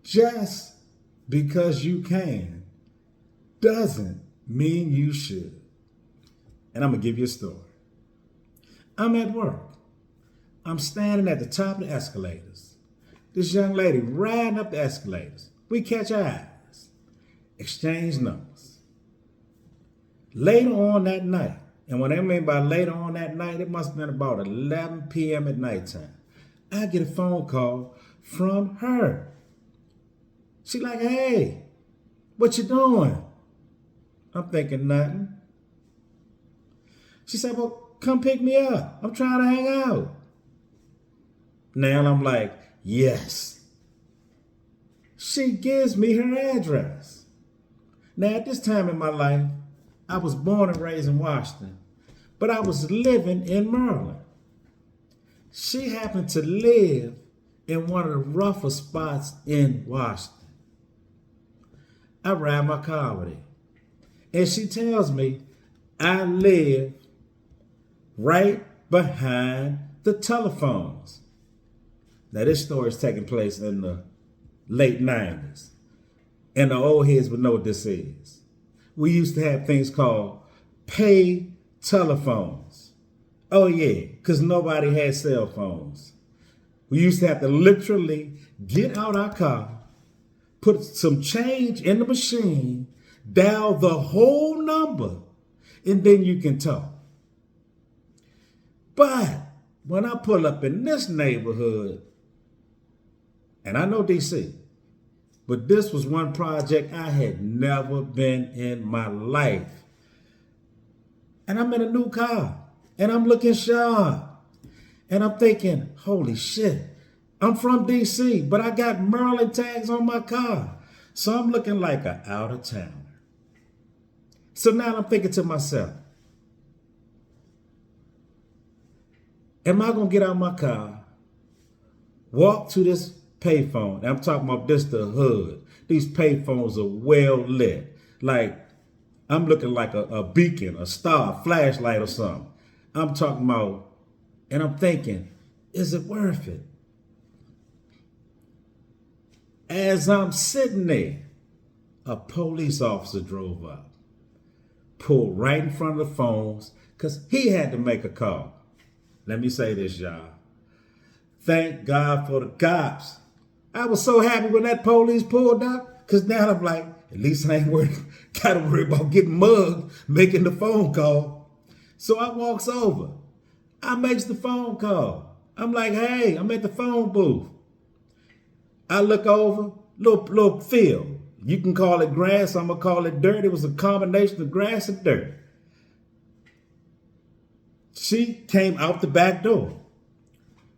Just because you can doesn't mean you should. And I'm going to give you a story. I'm at work. I'm standing at the top of the escalators. This young lady riding up the escalators. We catch eyes, exchange numbers. Later on that night, and what I mean by later on that night, it must have been about 11 p.m. at nighttime. I get a phone call from her. She like, hey, what you doing? I'm thinking nothing. She said, well, come pick me up. I'm trying to hang out. Now I'm like, yes. She gives me her address. Now at this time in my life, I was born and raised in Washington, but I was living in Maryland. She happened to live in one of the rougher spots in Washington. I ride my car with her, and she tells me I live right behind the telephones. Now this story is taking place in the late 90s, and the old heads would know what this is. We used to have things called pay telephones. Oh yeah, because nobody had cell phones. We used to have to literally get out our car, put some change in the machine, dial the whole number, and then you can talk. But when I pull up in this neighborhood, and I know DC, but this was one project I had never been in my life. And I'm in a new car, and I'm looking sharp. And I'm thinking, holy shit, I'm from DC, but I got Maryland tags on my car. So I'm looking like an out-of-towner. So now I'm thinking to myself, am I going to get out of my car, walk to this payphone? I'm talking about this the hood. These payphones are well lit. Like, I'm looking like a beacon, a star, a flashlight or something. I'm talking about, and I'm thinking, is it worth it? As I'm sitting there, a police officer drove up, pulled right in front of the phones, because he had to make a call. Let me say this, y'all. Thank God for the cops. I was so happy when that police pulled up, because now I'm like, at least I ain't got to worry about getting mugged making the phone call. So I walks over. I makes the phone call. I'm like, hey, I'm at the phone booth. I look over, little field. You can call it grass, I'm going to call it dirt. It was a combination of grass and dirt. She came out the back door.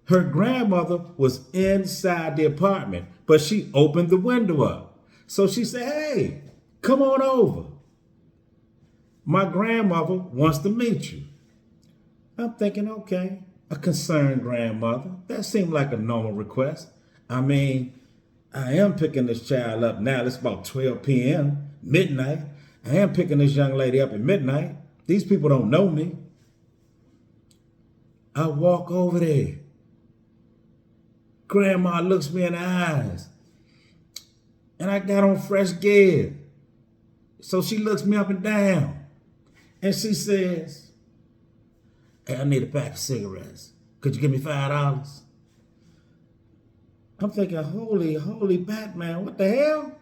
Her grandmother was inside the apartment, but she opened the window up. So she said, hey, come on over. My grandmother wants to meet you. I'm thinking, okay, a concerned grandmother. That seemed like a normal request. I mean, I am picking this child up now. It's about 12 p.m., midnight. I am picking this young lady up at midnight. These people don't know me. I walk over there. Grandma looks me in the eyes. And I got on fresh gear. So she looks me up and down. And she says, hey, I need a pack of cigarettes. Could you give me $5? I'm thinking, holy Batman, what the hell?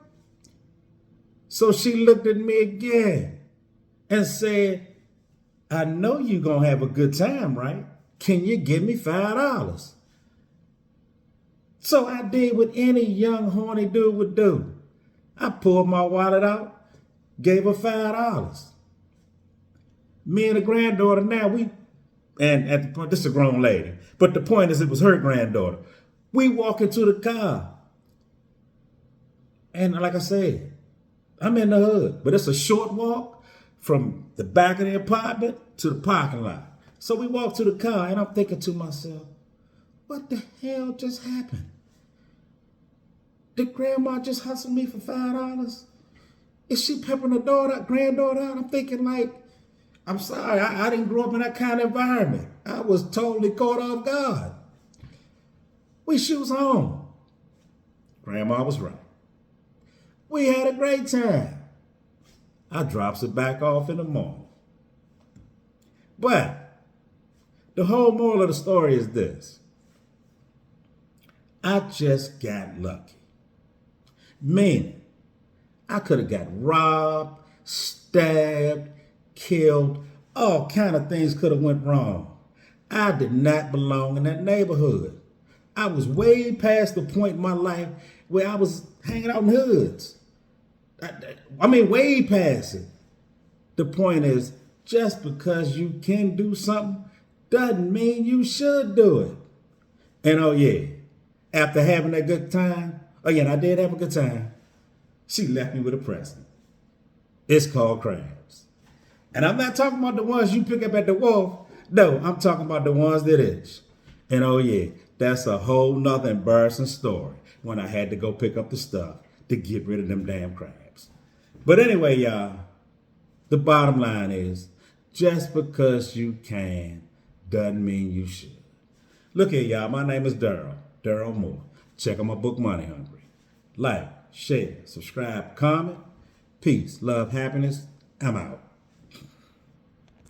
So she looked at me again and said, I know you're going to have a good time, right? Can you give me $5? So I did what any young horny dude would do. I pulled my wallet out, gave her $5. Me and the granddaughter now, and at the point, this is a grown lady, but the point is it was her granddaughter. We walk into the car. And like I said, I'm in the hood, but it's a short walk from the back of the apartment to the parking lot. So we walk to the car, and I'm thinking to myself, what the hell just happened? Did grandma just hustle me for $5? Is she peppering her granddaughter out? I'm thinking like, I'm sorry, I didn't grow up in that kind of environment. I was totally caught off guard. We shoes on. Grandma was right. We had a great time. I drops it back off in the morning. But the whole moral of the story is this. I just got lucky. Meaning, I could have got robbed, stabbed, killed, all kind of things could have went wrong. I did not belong in that neighborhood. I was way past the point in my life where I was hanging out in hoods. I mean, way past it. The point is, just because you can do something doesn't mean you should do it. And oh yeah, after having that good time, again, I did have a good time, she left me with a present. It's called crabs. And I'm not talking about the ones you pick up at the wharf. No, I'm talking about the ones that itch. And oh yeah, that's a whole nother embarrassing story when I had to go pick up the stuff to get rid of them damn crabs. But anyway, y'all, the bottom line is, just because you can doesn't mean you should. Look here, y'all. My name is Daryl Moore. Check out my book, Money Hungry. Like, share, subscribe, comment. Peace, love, happiness. I'm out.